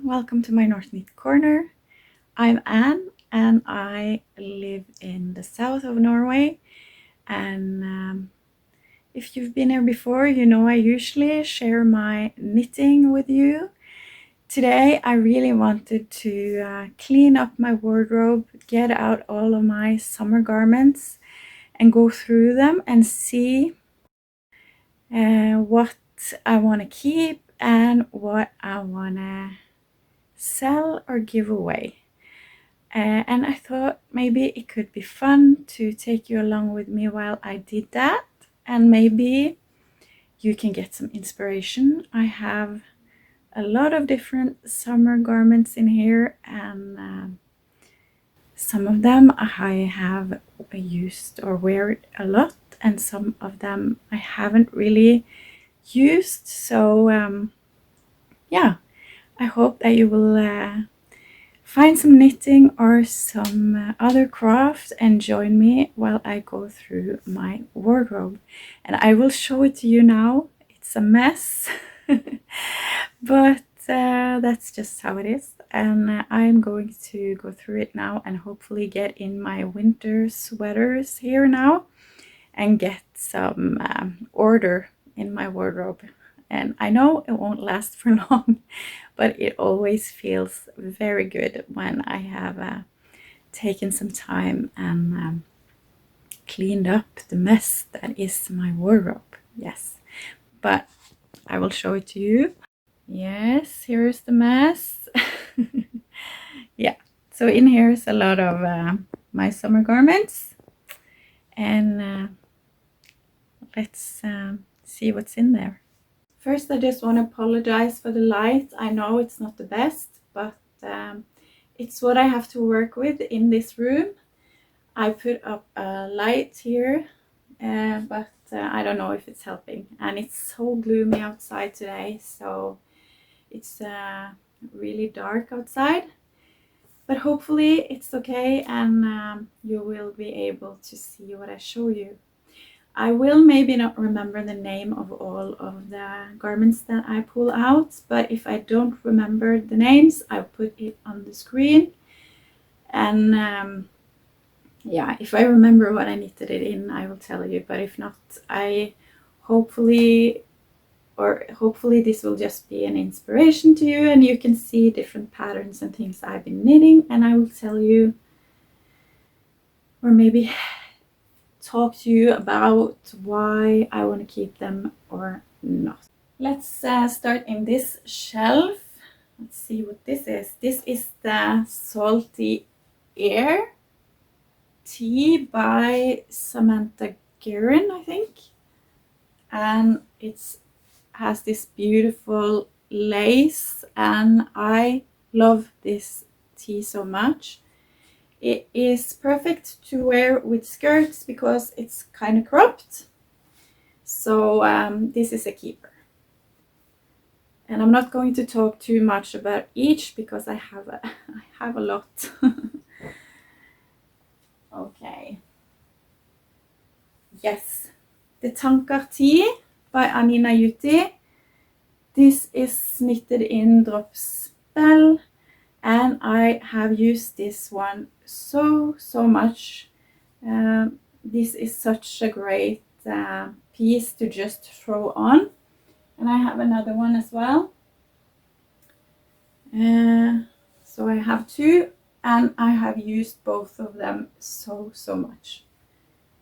welcome to my North Knit Corner. I'm Anne and I live in the south of Norway. And if you've been here before, you know I usually share my knitting with you. Today I really wanted to clean up my wardrobe, get out all of my summer garments and go through them and see what I want to keep and what I want to sell or give away. And I thought maybe it could be fun to take you along with me while I did that, and maybe you can get some inspiration. I have a lot of different summer garments in here, and some of them I have used or wear a lot, and some of them I haven't really used. So yeah, I hope that you will find some knitting or some other craft and join me while I go through my wardrobe. And I will show it to you now. It's a mess, but that's just how it is. And I'm going to go through it now and hopefully get in my winter sweaters here now and get some order in my wardrobe. And I know it won't last for long, but it always feels very good when I have taken some time and cleaned up the mess that is my wardrobe. Yes, but I will show it to you. Yes, here's the mess. Yeah, so in here is a lot of my summer garments, and let's see what's in there. First, I just want to apologize for the light. I know it's not the best, but it's what I have to work with in this room. I put up a light here, but I don't know if it's helping. And it's so gloomy outside today, so it's really dark outside. But hopefully it's okay, and you will be able to see what I show you. I will maybe not remember the name of all of the garments that I pull out, but if I don't remember the names, I'll put it on the screen. And yeah, if I remember what I knitted it in, I will tell you. But if not, I hopefully this will just be an inspiration to you, and you can see different patterns and things I've been knitting, and I will tell you, or maybe talk to you about why I want to keep them or not. Let's start in this shelf. Let's see what this is. This is the Salty Air tea by Samantha Guerin, I think. And it has this beautiful lace, and I love this tea so much. It is perfect to wear with skirts because it's kind of cropped. So this is a keeper. And I'm not going to talk too much about each because I have a lot. Okay. Yes. The Tankar Tea by Anina Yuti. This is knitted in drop spell. And I have used this one so much. This is such a great piece to just throw on. And I have another one as well. So I have two, and I have used both of them so much.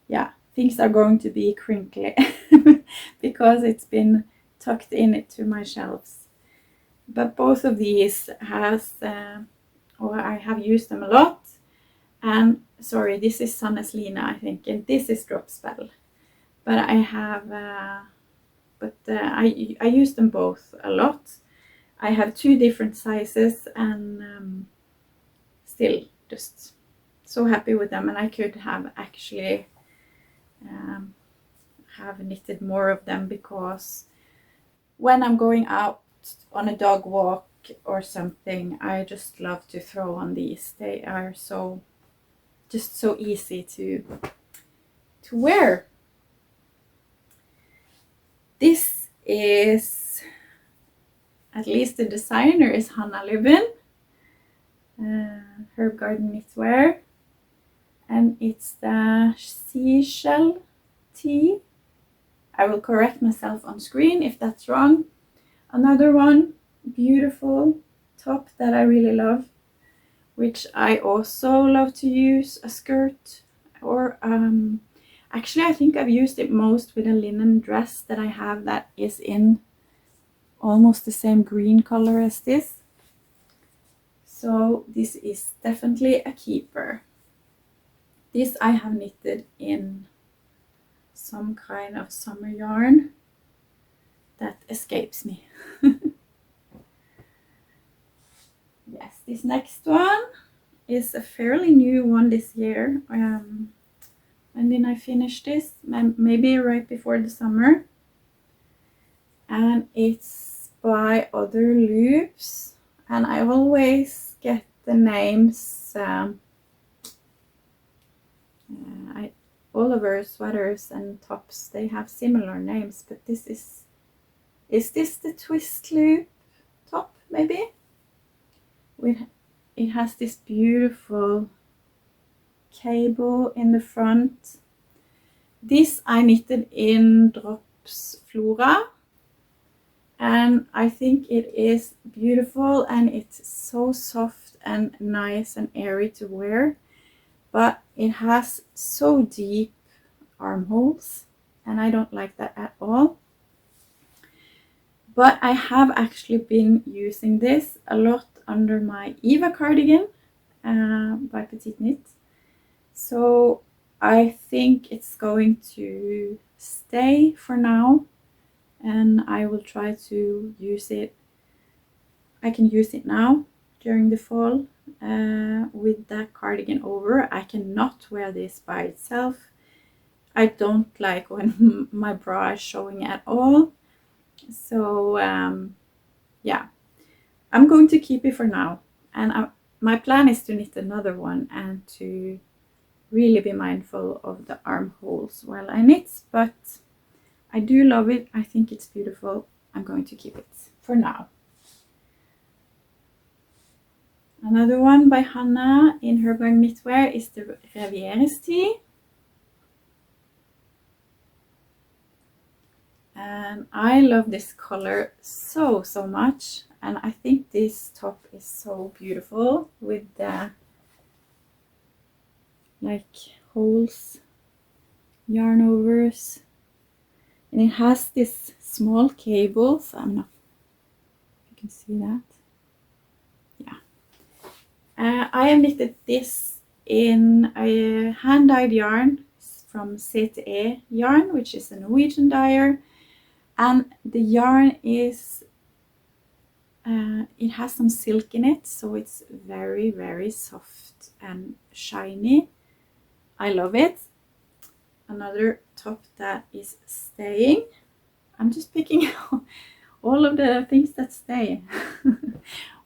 Yeah, things are going to be crinkly because it's been tucked into my shelves. But both of these or I have used them a lot. And sorry, this is Sannes Lina, I think, and this is Drop Spell. But I have, I use them both a lot. I have two different sizes, and still just so happy with them. And I could have actually have knitted more of them, because when I'm going out on a dog walk or something, I just love to throw on these. They are just so easy to wear. This is At least the designer is Hanna Lubben, her garden knitwear, and it's the seashell tea. I will correct myself on screen if that's wrong. Another one, beautiful top that I really love, which I also love to use a skirt, or actually I think I've used it most with a linen dress that I have that is in almost the same green color as this. So this is definitely a keeper. This I have knitted in some kind of summer yarn that escapes me. Yes, this next one is a fairly new one this year. When did I finish this? Maybe right before the summer. And it's by Other Loops. And I always get the names. All of her sweaters and tops, they have similar names, but this is this the twist loop top, maybe? It has this beautiful cable in the front. This I knitted in Drops Flora, and I think it is beautiful, and it's so soft and nice and airy to wear, but it has so deep armholes, and I don't like that at all. But I have actually been using this a lot under my Eva cardigan by Petite Knit. So I think it's going to stay for now, and I will try to use it. I can use it now during the fall with that cardigan over. I cannot wear this by itself. I don't like when my bra is showing at all. So yeah, I'm going to keep it for now, and my plan is to knit another one and to really be mindful of the armholes while I knit, but I do love it. I think it's beautiful. I'm going to keep it for now. Another one by Hanna in her garden knitwear is the Revieres tea. And I love this color so much, and I think this top is so beautiful with the like holes, yarn overs, and it has this small cable, so I'm not, you can see that. Yeah, I have knitted this in a hand-dyed yarn from CTE yarn, which is a Norwegian dyer. And the yarn is, it has some silk in it, so it's very soft and shiny. I love it. Another top that is staying. I'm just picking all of the things that stay.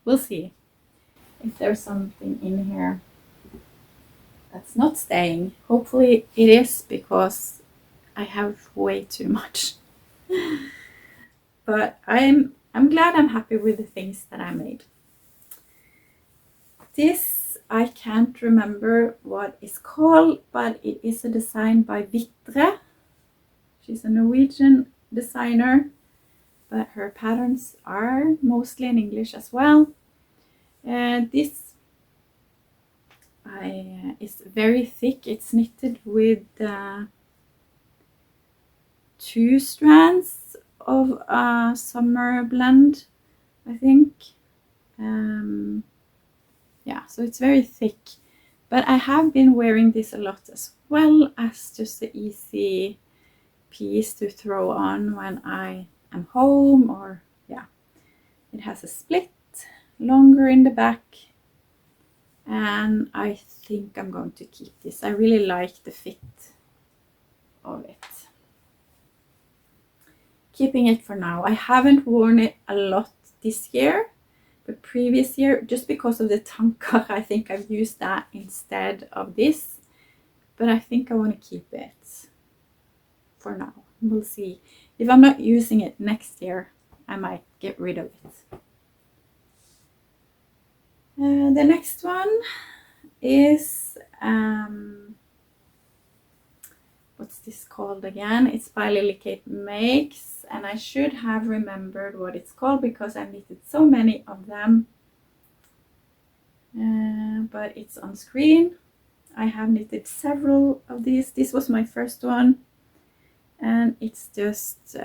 We'll see if there's something in here that's not staying. Hopefully it is, because I have way too much. But I'm glad I'm happy with the things that I made. This I can't remember what it's called, but it is a design by Vitre. She's a Norwegian designer, but her patterns are mostly in English as well. This is very thick. It's knitted with 2 strands of a summer blend, I think. Yeah, so it's very thick, but I have been wearing this a lot as well as just an easy piece to throw on when I am home, or yeah. It has a split, longer in the back, and I think I'm going to keep this. I really like the fit of it. Keeping it for now. I haven't worn it a lot this year, but previous year, just because of the tanker, I think I've used that instead of this. But I think I want to keep it for now. We'll see. If I'm not using it next year, I might get rid of it. The next one is what's this called again? It's by Lily Kate Makes, and I should have remembered what it's called because I knitted so many of them, but it's on screen. I have knitted several of these. This was my first one, and it's just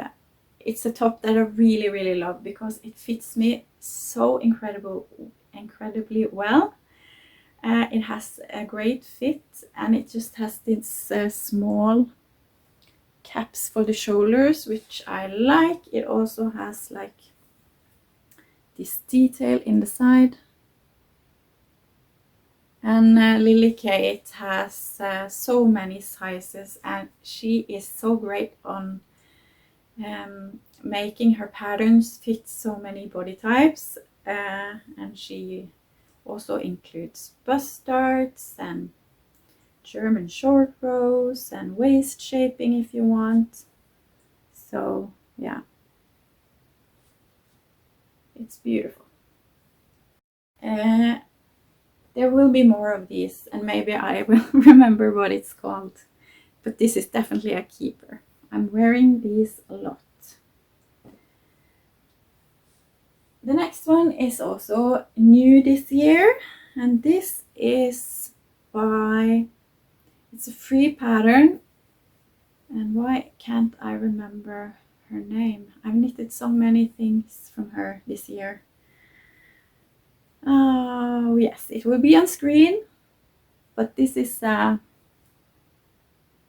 it's a top that I really love because it fits me so incredibly well. It has a great fit, and it just has these small caps for the shoulders, which I like. It also has like this detail in the side. And Lily Kate has so many sizes, and she is so great on making her patterns fit so many body types. And she also includes bust darts and German short rows and waist shaping if you want. So yeah, it's beautiful. There will be more of these, and maybe I will remember what it's called, but this is definitely a keeper. I'm wearing these a lot. The next one is also new this year, and this is it's a free pattern, and why can't I remember her name? I've knitted so many things from her this year. Oh yes, it will be on screen, but this is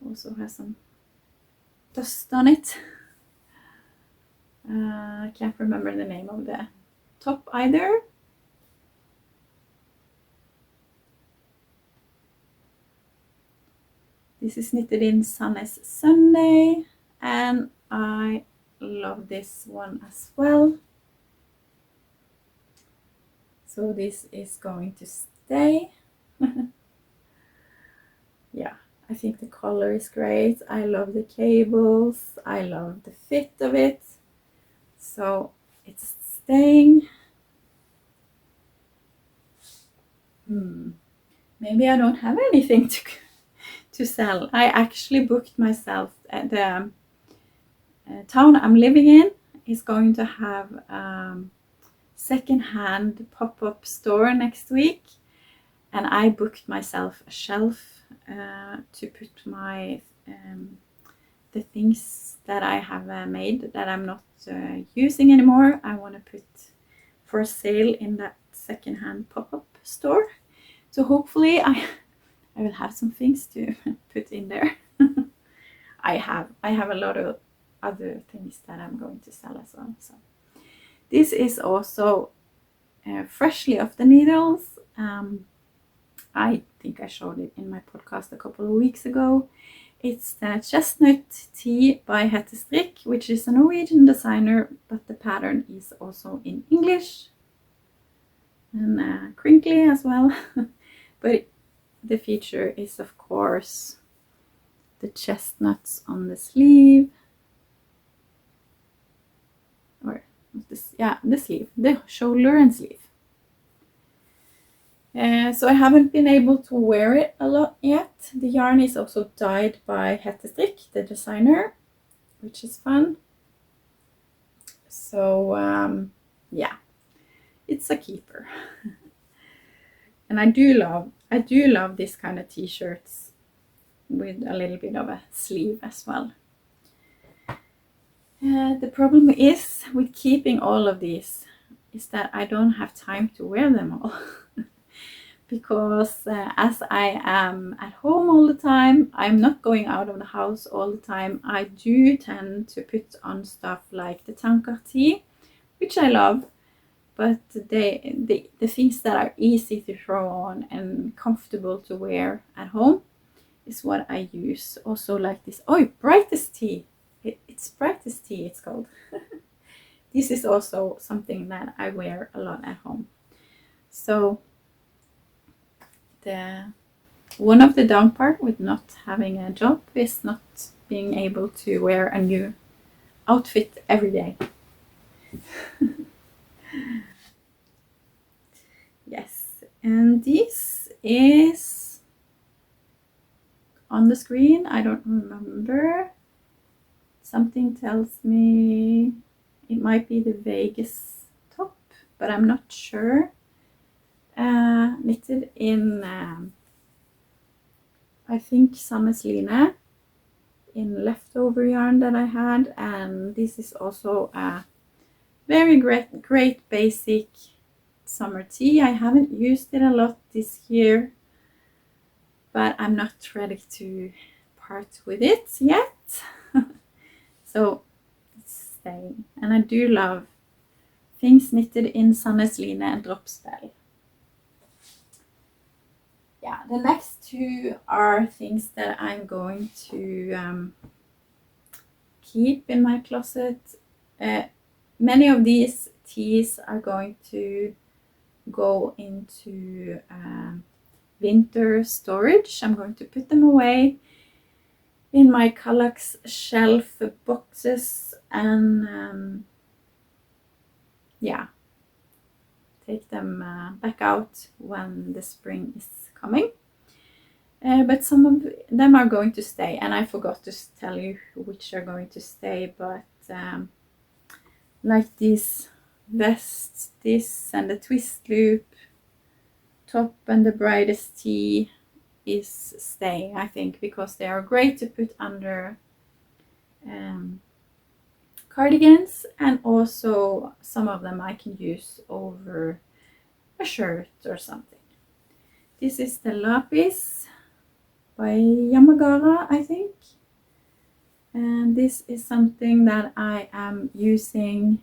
also has some dust on it. I can't remember the name of the top either. This is knitted in Sunnes Sunday, and I love this one as well. So this is going to stay. Yeah, I think the color is great. I love the cables. I love the fit of it. So it's staying. Maybe I don't have anything to sell. I actually booked myself at the town I'm living in is going to have second-hand pop-up store next week, and I booked myself a shelf to put my the things that I have made that I'm not using anymore. I want to put for sale in that second-hand pop-up store, so hopefully I will have some things to put in there. I have a lot of other things that I'm going to sell as well. So this is also freshly off the needles. I think I showed it in my podcast a couple of weeks ago. It's the Chestnut Tea by Hettestrikk, which is a Norwegian designer, but the pattern is also in English and crinkly as well. But the feature is, of course, the chestnuts on the sleeve. Or this, yeah, the sleeve, the shoulder and sleeve. So I haven't been able to wear it a lot yet. The yarn is also dyed by Hettestrikk, the designer, which is fun. So yeah, it's a keeper. And I do love this kind of t-shirts with a little bit of a sleeve as well. The problem is with keeping all of these is that I don't have time to wear them all. Because as I am at home all the time, I'm not going out of the house all the time. I do tend to put on stuff like the tanker tee, which I love, but the things that are easy to throw on and comfortable to wear at home is what I use. Also like this, brightest tee. It's brightest tee, it's called. This is also something that I wear a lot at home. So one of the down part with not having a job is not being able to wear a new outfit every day. Yes, and this is on the screen. I don't remember. Something tells me it might be the Vegas top, but I'm not sure. Knitted in, I think, summerknits in leftover yarn that I had, and this is also a very great basic summer tee. I haven't used it a lot this year, but I'm not ready to part with it yet. So it's staying, and I do love things knitted in summerknits and dropspell. Yeah, the next two are things that I'm going to keep in my closet. Many of these tees are going to go into winter storage. I'm going to put them away in my Kallax shelf boxes and yeah, take them back out when the spring is coming. But some of them are going to stay, and I forgot to tell you which are going to stay, but like this vest, this, and the twist loop top and the brightest tee is staying, I think, because they are great to put under cardigans, and also some of them I can use over a shirt or something. This is the Lapis by Yamagara, I think, and this is something that I am using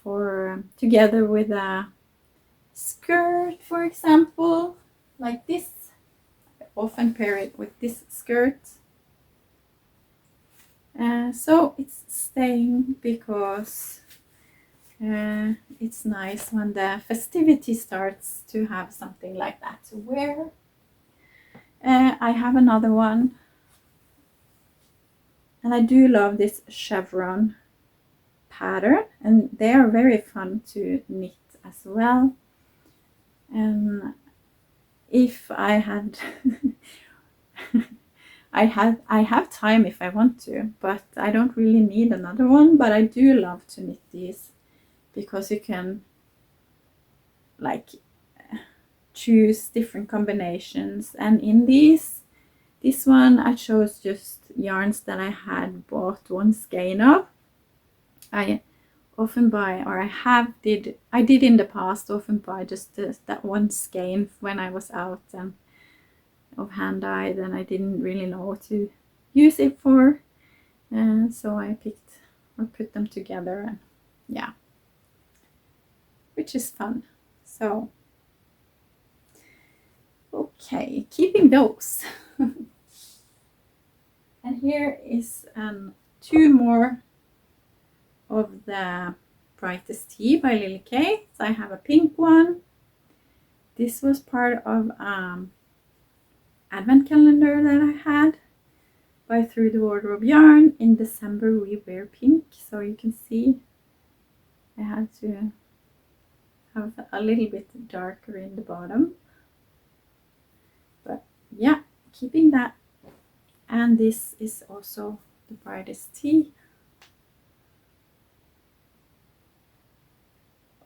for together with a skirt, for example, like this. I often pair it with this skirt. So it's staying because it's nice when the festivity starts to have something like that to wear. I have another one, and I do love this chevron pattern, and they are very fun to knit as well. And if I had I have time if I want to, but I don't really need another one. But I do love to knit these because you can like choose different combinations, and in this one I chose just yarns that I had bought one skein of. I often buy, or I did in the past often buy just that one skein when I was out and of hand dyed, and I didn't really know what to use it for, and so I picked or put them together, and yeah, which is fun. So okay, keeping those. And here is two more of the brightest tea by Lily Kay. So I have a pink one. This was part of advent calendar that I had by Through the Wardrobe Yarn. In December we wear pink, so you can see I had to have a little bit darker in the bottom, but yeah, keeping that. And this is also the brightest tea,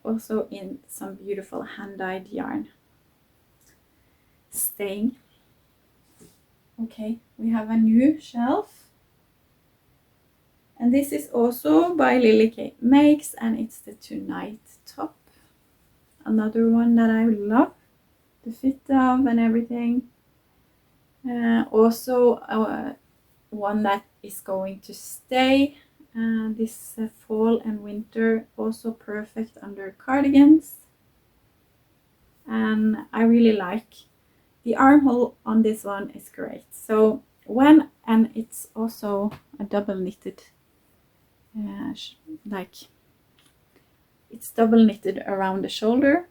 also in some beautiful hand-dyed yarn, staying. Okay, we have a new shelf, and this is also by Lily Kay Makes, and it's the Tonight top, another one that I love the fit of and everything. Also one that is going to stay this fall and winter, also perfect under cardigans. And I really like the armhole on this one, is great. So and it's also a double knitted, like it's double knitted around the shoulder.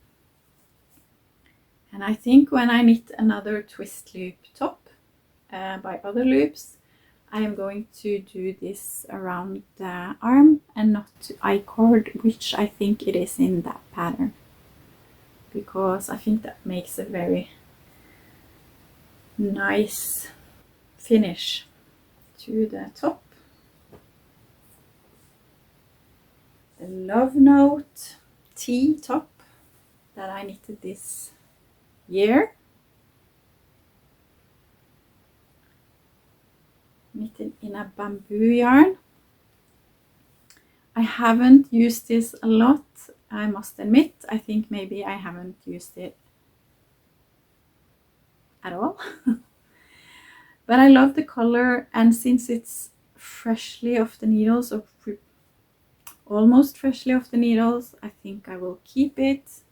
And I think when I knit another twist loop top by Other Loops, I am going to do this around the arm and not I-cord, which I think it is in that pattern, because I think that makes a very nice finish to the top. The Love Note tea top that I knitted this year. Knitted in a bamboo yarn. I haven't used this a lot, I must admit. I think maybe I haven't used it at all. But I love the color, and since it's freshly off the needles, or almost freshly off the needles, I think I will keep it.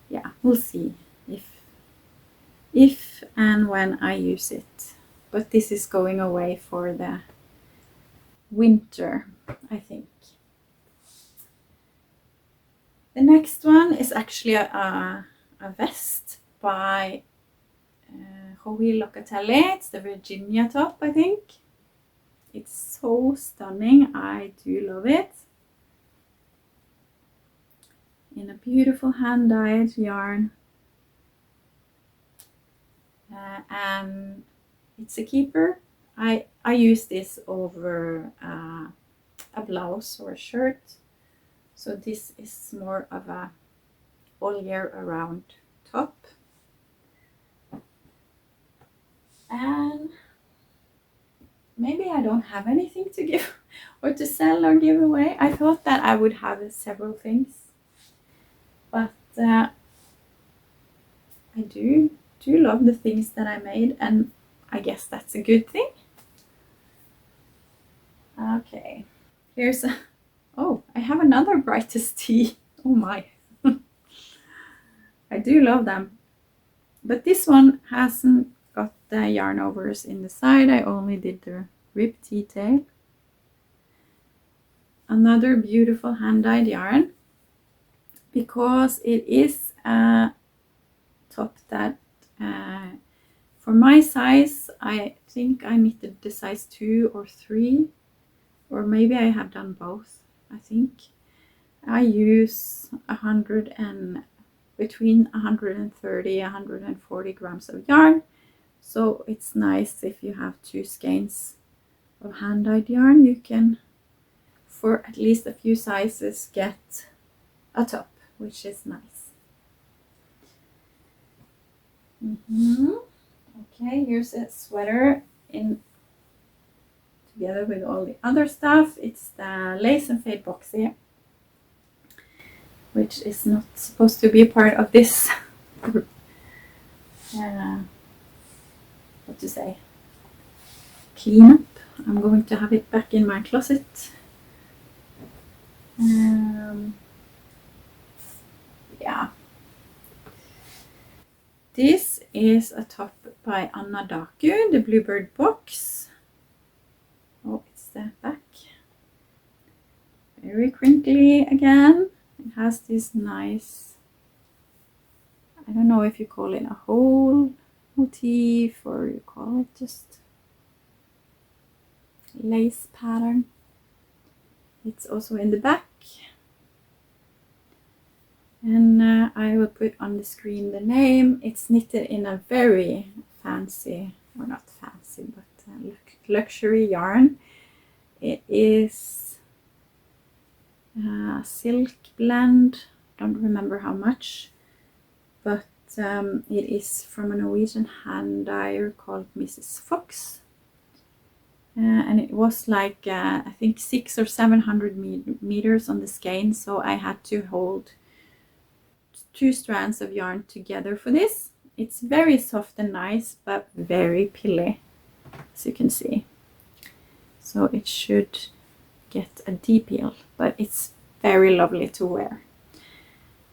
Yeah, we'll see if and when I use it. But this is going away for the winter, I think. The next one is actually a vest by Joey Locatelli. It's the Virginia top, I think. It's so stunning. I do love it. In a beautiful hand-dyed yarn. And it's a keeper. I use this over a blouse or a shirt. So this is more of a all year around top. And maybe I don't have anything to give or to sell or give away. I thought that I would have several things, but I do love the things that I made, and I guess that's a good thing. Okay, here's a, oh, I have another brightest tea. Oh my. I do love them, but this one hasn't got the yarn overs in the side. I only did the rib detail. Another beautiful hand-dyed yarn, because it is a top that for my size, I think I knitted the size 2 or 3, or maybe I have done both. I think I use between 130 140 grams of yarn, so it's nice if you have 2 skeins of hand-dyed yarn. You can, for at least a few sizes, get a top, which is nice. Okay, here's a sweater in together with all the other stuff. It's the Lace and Fade Boxy, which is not supposed to be a part of this what to say, cleanup. I'm going to have it back in my closet. Yeah, this is a top by Anna Daku, the Bluebird box. Oh, it's the back. Very crinkly again. It has this nice, I don't know if you call it a hole motif or you call it just lace pattern. It's also in the back. And I will put on the screen the name. It's knitted in a very fancy, or not fancy, but luxury yarn. It is a silk blend. Don't remember how much, but it is from a Norwegian hand dyer called Mrs. Fox. And it was like I think 600 or 700 meters on the skein, so I had to hold 2 strands of yarn together for this. It's very soft and nice, but very pilly, as you can see. So it should get a deep heel, but it's very lovely to wear.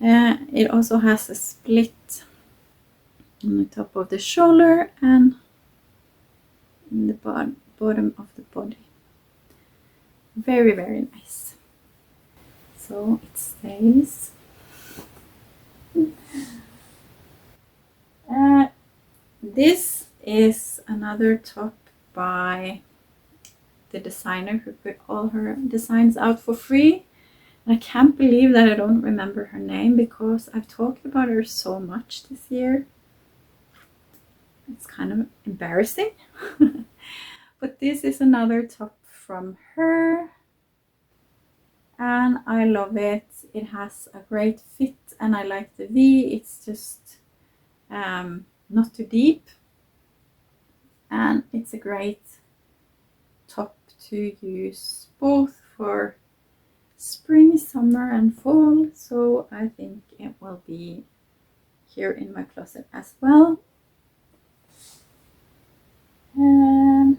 It also has a split on the top of the shoulder and in the bottom of the body. Very, very nice. So it stays. This is another top by the designer who put all her designs out for free. And I can't believe that I don't remember her name because I've talked about her so much this year. It's kind of embarrassing. But this is another top from her. And I love it. It has a great fit and I like the V. It's just not too deep. And it's a great top to use both for spring, summer and fall. So I think it will be here in my closet as well. And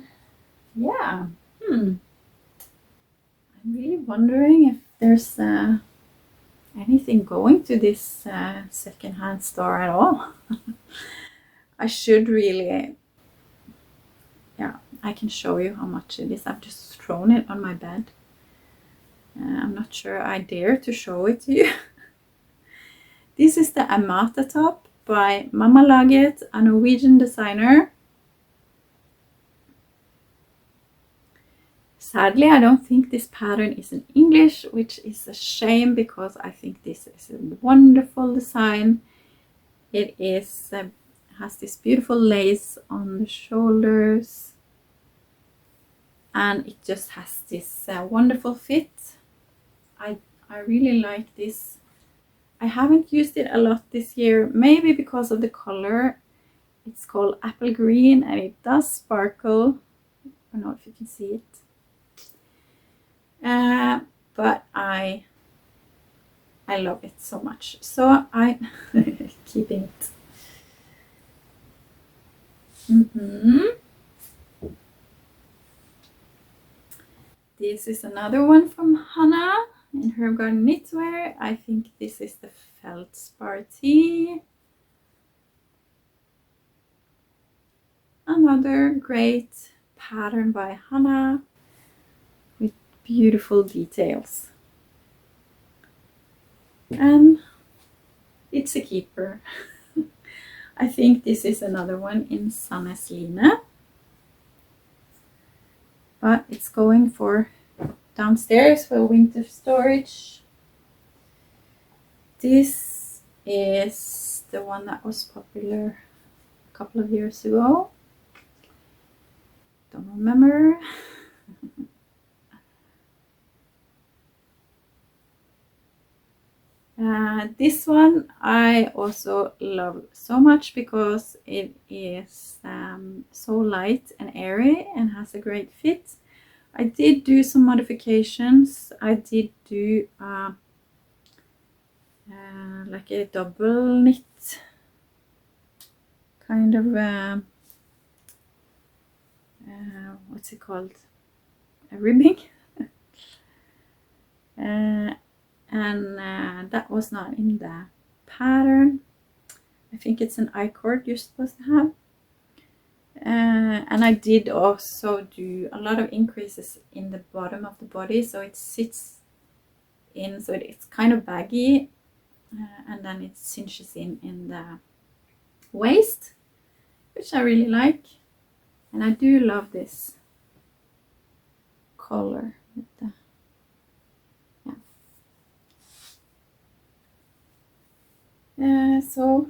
yeah, I'm really wondering if there's anything going to this secondhand store at all. I should really, yeah, I can show you how much it is. I've just thrown it on my bed. I'm not sure I dare to show it to you. This is the Amata top by Mamma Laget, a Norwegian designer. Sadly, I don't think this pattern is in English, which is a shame because I think this is a wonderful design. It is has this beautiful lace on the shoulders and it just has this wonderful fit. I really like this. I haven't used it a lot this year, maybe because of the color. It's called apple green and it does sparkle. I don't know if you can see it. But I love it so much. So I keeping it. This is another one from Hannah in her garden knitwear. I think this is the feldspar tee. Another great pattern by Hannah with beautiful details. And it's a keeper. I think this is another one in Sandnes line. But it's going for downstairs for winter storage. This is the one that was popular a couple of years ago. Don't remember. This one I also love so much because it is so light and airy and has a great fit. I did do some modifications. I did do like a double knit kind of what's it called, a ribbing. And that was not in the pattern. I think it's an I-cord you're supposed to have. And I did also do a lot of increases in the bottom of the body, so it sits in, so it's kind of baggy, and then it cinches in the waist, which I really like. And I do love this color with the, so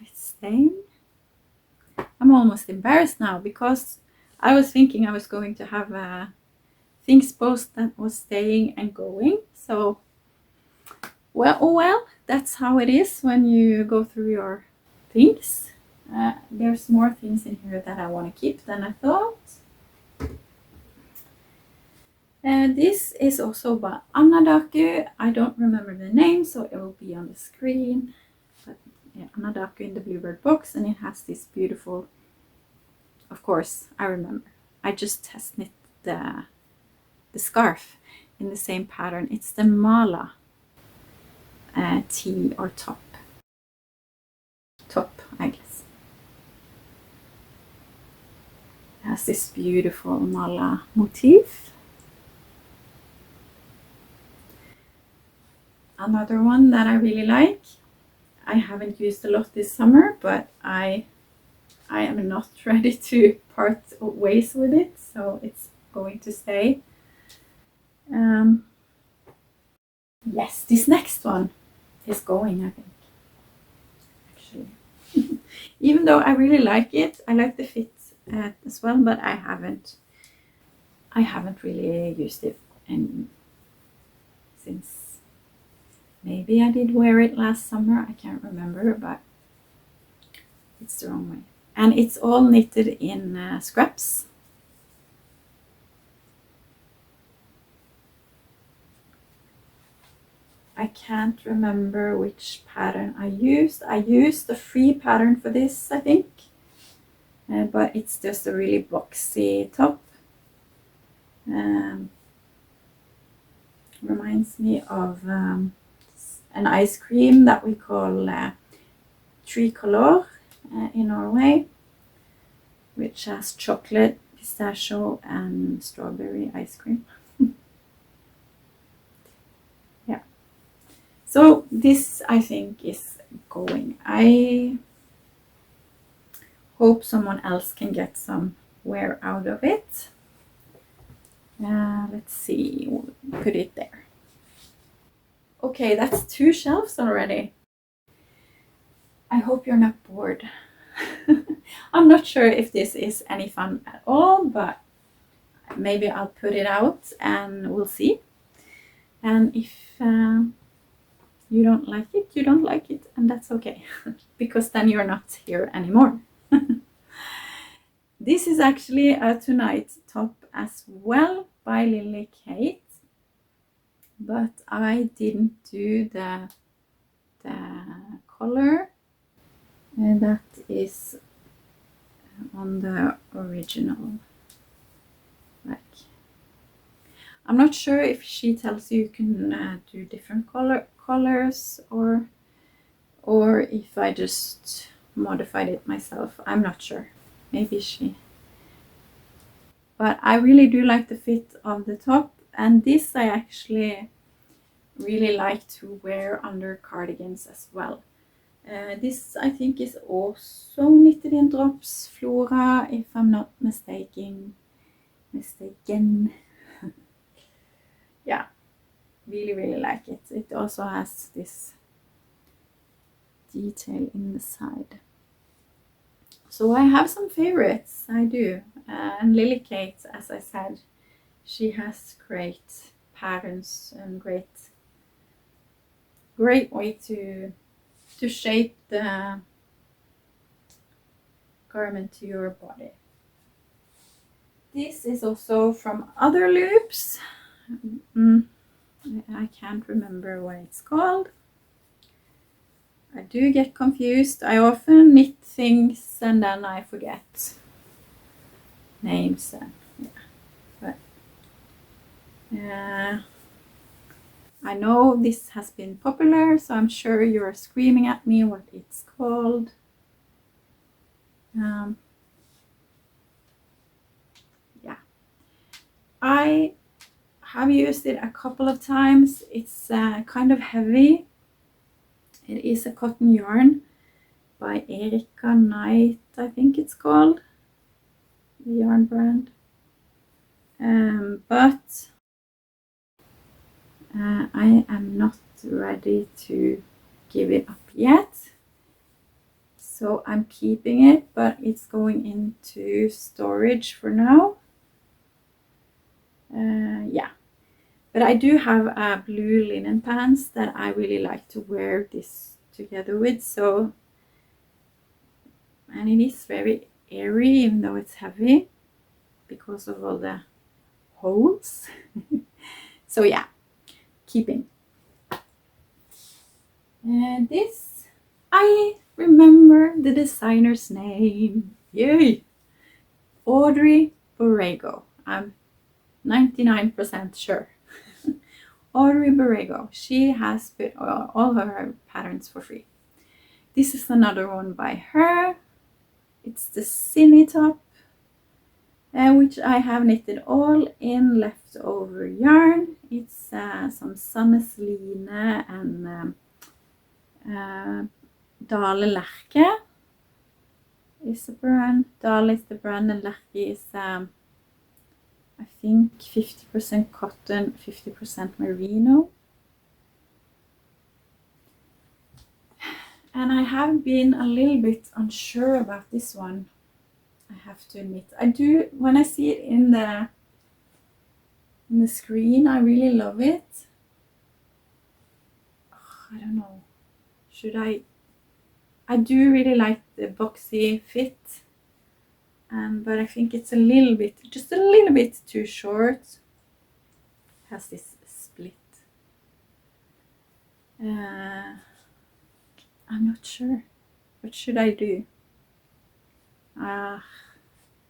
it's staying. I'm almost embarrassed now because I was thinking I was going to have things post that was staying and going. So, well, oh well, that's how it is when you go through your things. There's more things in here that I want to keep than I thought. This is also by Anna Daku. I don't remember the name, so it will be on the screen. But yeah, Anna Daku in the bluebird box, and it has this beautiful, of course, I remember. I just test knit the scarf in the same pattern. It's the Mala tee or top, I guess. It has this beautiful Mala motif. Another one that I really like. I haven't used a lot this summer, but I I am not ready to part ways with it, so it's going to stay. Yes, this next one is going, I think, actually. Even though I really like it, I like the fit as well, but I haven't really used it since maybe I did wear it last summer. I can't remember, but it's the wrong way. And it's all knitted in scraps. I can't remember which pattern I used. I used the free pattern for this, I think. But it's just a really boxy top. Reminds me of an ice cream that we call tricolor in Norway, which has chocolate, pistachio, and strawberry ice cream. Yeah. So this, I think, is going. I hope someone else can get some wear out of it. Let's see, we'll put it there. Okay, that's 2 shelves already. I hope you're not bored. I'm not sure if this is any fun at all, but maybe I'll put it out and we'll see. And if you don't like it, you don't like it, and that's okay, because then you're not here anymore. This is actually a tonight top as well by Lily Kate, but I didn't do the color, and that is on the original. Like, I'm not sure if she tells you can do different colors or if I just modified it myself. I'm not sure. Maybe she. But I really do like the fit of the top, and this I actually really like to wear under cardigans as well. This I think is also knitted in drops Flora, if I'm not mistaken. Yeah, really like it. It also has this detail in the side. So I have some favorites, I do. And Lily Kate, as I said, she has great patterns and great way to shape the garment to your body. This is also from Other Loops. I can't remember what it's called. I do get confused. I often knit things and then I forget names. I know this has been popular, so I'm sure you're screaming at me what it's called. Yeah, I have used it a couple of times. It's kind of heavy. It is a cotton yarn by Erika Knight, I think it's called, the yarn brand. But I am not ready to give it up yet. So I'm keeping it, but it's going into storage for now. Yeah. But I do have blue linen pants that I really like to wear this together with. So, and it is very airy, even though it's heavy, because of all the holes. So yeah, keeping. And this, I remember the designer's name. Yay! Audrey Borrego. I'm 99% sure. Audrey Borrego. She has put all her patterns for free. This is another one by her. It's the Cine top, which I have knitted all in leftover yarn. It's some Summersline and Dale Lerche. is the brand. Dahl is the brand, and Lerki is I think 50% cotton, 50% merino. And I have been a little bit unsure about this one, I have to admit. I do, when I see it in the screen, I really love it. I don't know. Should I do really like the boxy fit. But I think it's a little bit, just a little bit too short. It has this split. I'm not sure. What should I do?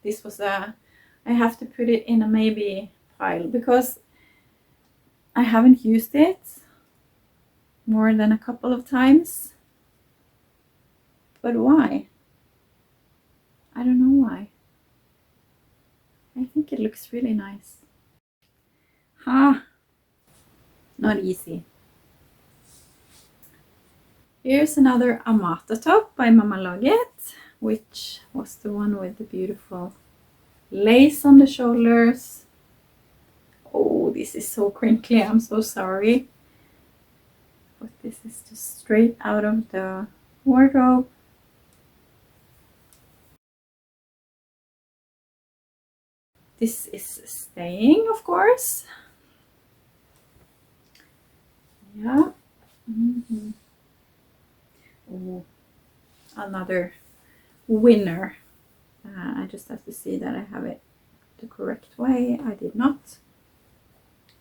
This was I have to put it in a maybe pile because I haven't used it more than a couple of times. But why? I don't know why. I think it looks really nice. Not easy. Here's another Amata top by Mama Laget, which was the one with the beautiful lace on the shoulders. Oh, this is so crinkly, I'm so sorry. But this is just straight out of the wardrobe. This is staying, of course. Yeah. Oh, another winner. I just have to see that I have it the correct way. I did not.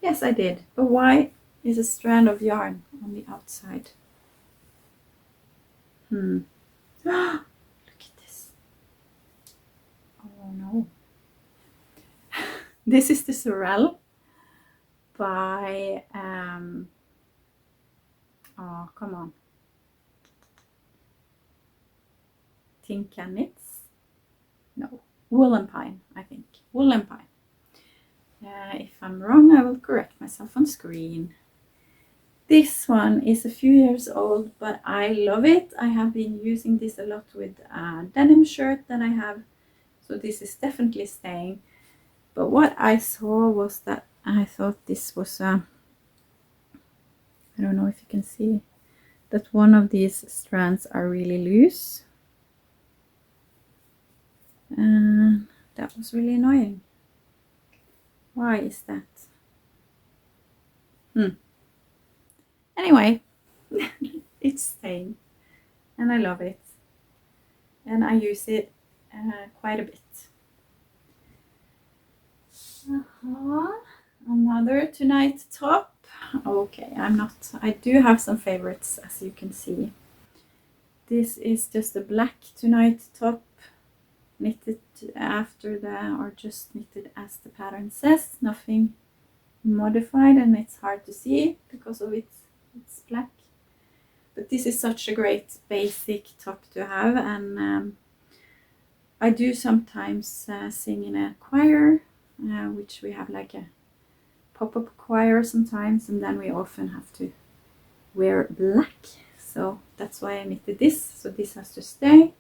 Yes, I did. But why is a strand of yarn on the outside? Look at this. Oh no. This is the Sorel by oh, come on. Summerknits? No, Wool and Pine, I think. Wool and Pine. If I'm wrong, I will correct myself on screen. This one is a few years old, but I love it. I have been using this a lot with a denim shirt that I have, so this is definitely staying. But what I saw was that I thought this was I don't know if you can see that one of these strands are really loose. And that was really annoying. Why is that? Anyway, it's staying and I love it. And I use it quite a bit. Another tonight top. Okay, I do have some favorites, as you can see. This is just a black tonight top, knitted after or just knitted as the pattern says, nothing modified, and it's hard to see because of it's black. But this is such a great basic top to have, and I do sometimes sing in a choir, which we have like a pop-up choir sometimes, and then we often have to wear black, so that's why I knitted this. So this has to stay.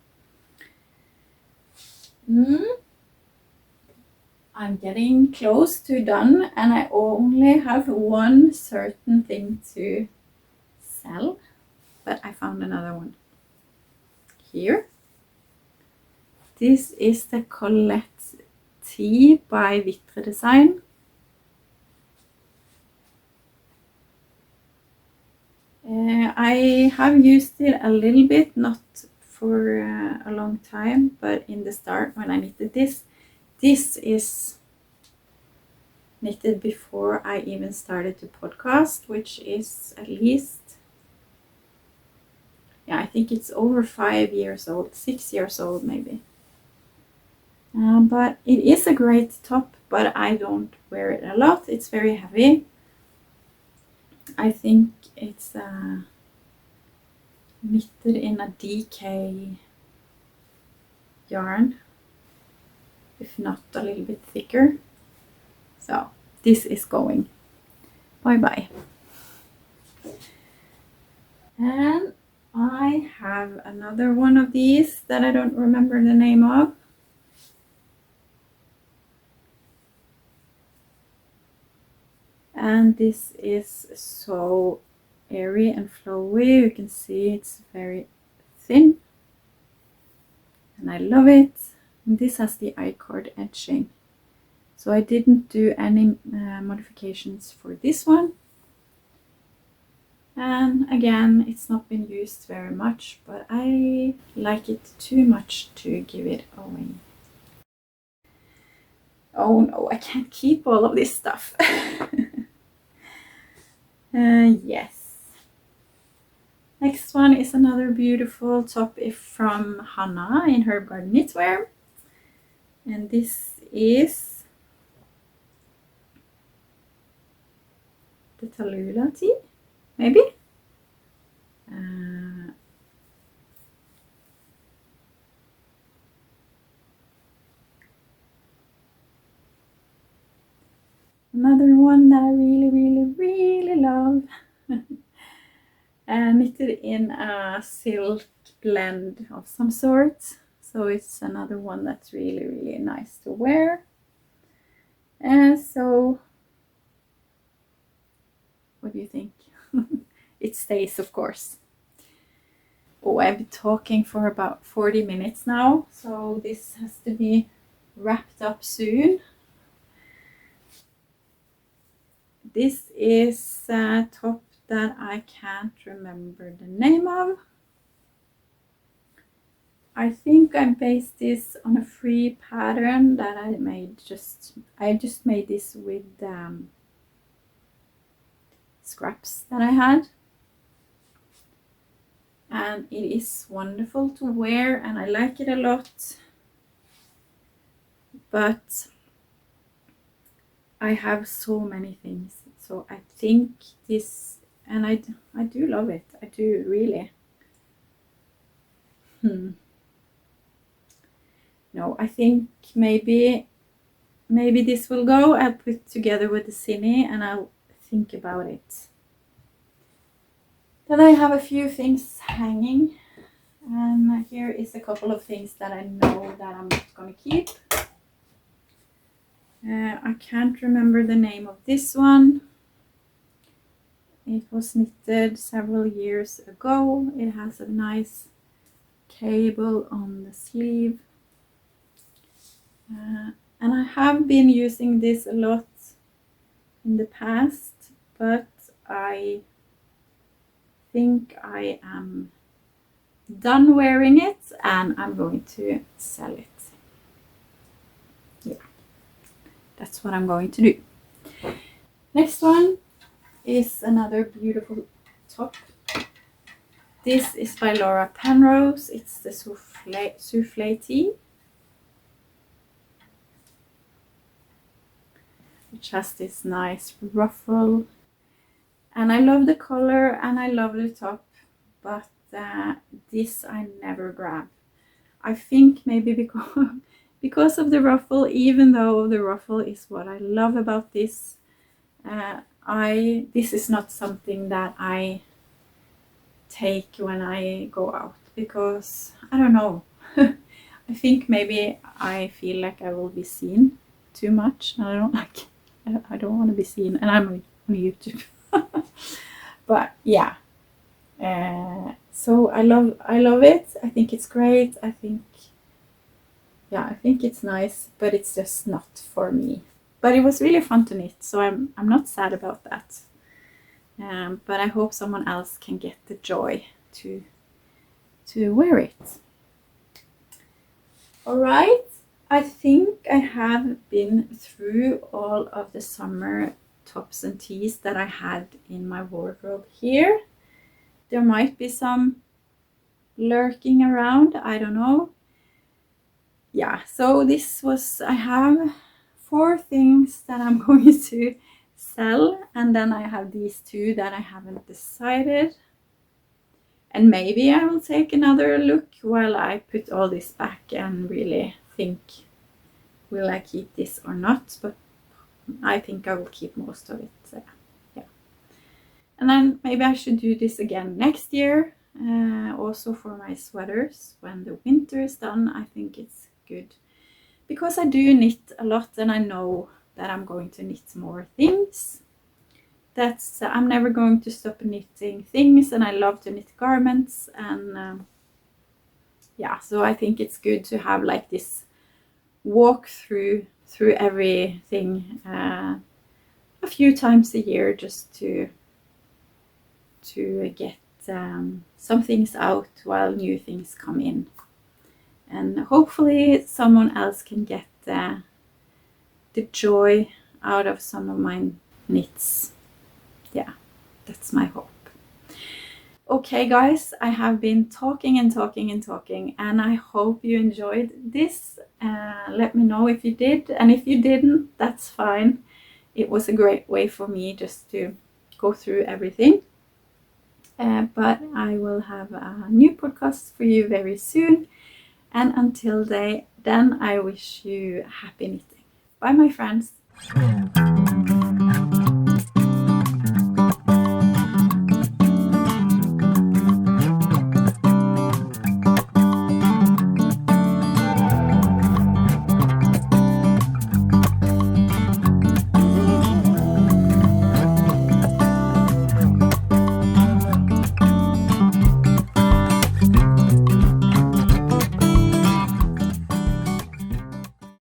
I'm getting close to done, and I only have one certain thing to sell, but I found another one here. This is the Colette Tea by Vitre Design. I have used it a little bit, not for a long time, but in the start when I knitted this is knitted before I even started to podcast, which is at least, yeah, I think it's over 5 years old, 6 years old maybe. But it is a great top, but I don't wear it a lot. It's very heavy. I think it's knitted in a DK yarn, if not a little bit thicker. So this is going bye bye. And I have another one of these that I don't remember the name of. And this is so airy and flowy. You can see it's very thin. And I love it. And this has the I-cord edging. So I didn't do any modifications for this one. And again, it's not been used very much, but I like it too much to give it away. Oh no, I can't keep all of this stuff. Yes. Next one is another beautiful top from Hannah in Herb Garden Knitwear. And this is the Tallulah tee, maybe? Another one that I really love. Knitted in a silk blend of some sort. So it's another one that's really nice to wear. And so, what do you think? It stays, of course. Oh, I've been talking for about 40 minutes now, so this has to be wrapped up soon. This is a top that I can't remember the name of. I think I based this on a free pattern that I made. I just made this with scraps that I had. And it is wonderful to wear and I like it a lot. But I have so many things. So I think this, and I do love it. I do really. No, I think maybe this will go. I'll put together with the Cine and I'll think about it. Then I have a few things hanging. And here is a couple of things that I know that I'm not going to keep. I can't remember the name of this one. It was knitted several years ago. It has a nice cable on the sleeve. And I have been using this a lot in the past, but I think I am done wearing it and I'm going to sell it. Yeah, that's what I'm going to do. Next one is another beautiful top. This is by Laura Penrose. It's the souffle tee, which has this nice ruffle. And I love the color and I love the top, but this I never grab. I think maybe because of the ruffle, even though the ruffle is what I love about this, this is not something that I take when I go out, because I don't know. I think maybe I feel like I will be seen too much. I don't like. I don't want to be seen, and I'm on YouTube. But yeah. So I love it. I think it's great. I think it's nice, but it's just not for me. But it was really fun to knit, so I'm not sad about that. But I hope someone else can get the joy to wear it. All right, I think I have been through all of the summer tops and tees that I had in my wardrobe here. There might be some lurking around, I don't know. Yeah, so I have 4 things that I'm going to sell, and then I have these 2 that I haven't decided. And maybe I will take another look while I put all this back and really think, will I keep this or not? But I think I will keep most of it. So, yeah. And then maybe I should do this again next year Also for my sweaters. When the winter is done, I think it's good, because I do knit a lot and I know that I'm going to knit more things. I'm never going to stop knitting things, and I love to knit garments, and yeah, so I think it's good to have like this walk through everything a few times a year, just to get some things out while new things come in, and hopefully someone else can get the joy out of some of my knits. Yeah, that's my hope. Okay guys, I have been talking and talking and talking, and I hope you enjoyed this. Let me know if you did, and if you didn't, that's fine. It was a great way for me just to go through everything. But I will have a new podcast for you very soon, and until then I wish you happy knitting. Bye my friends.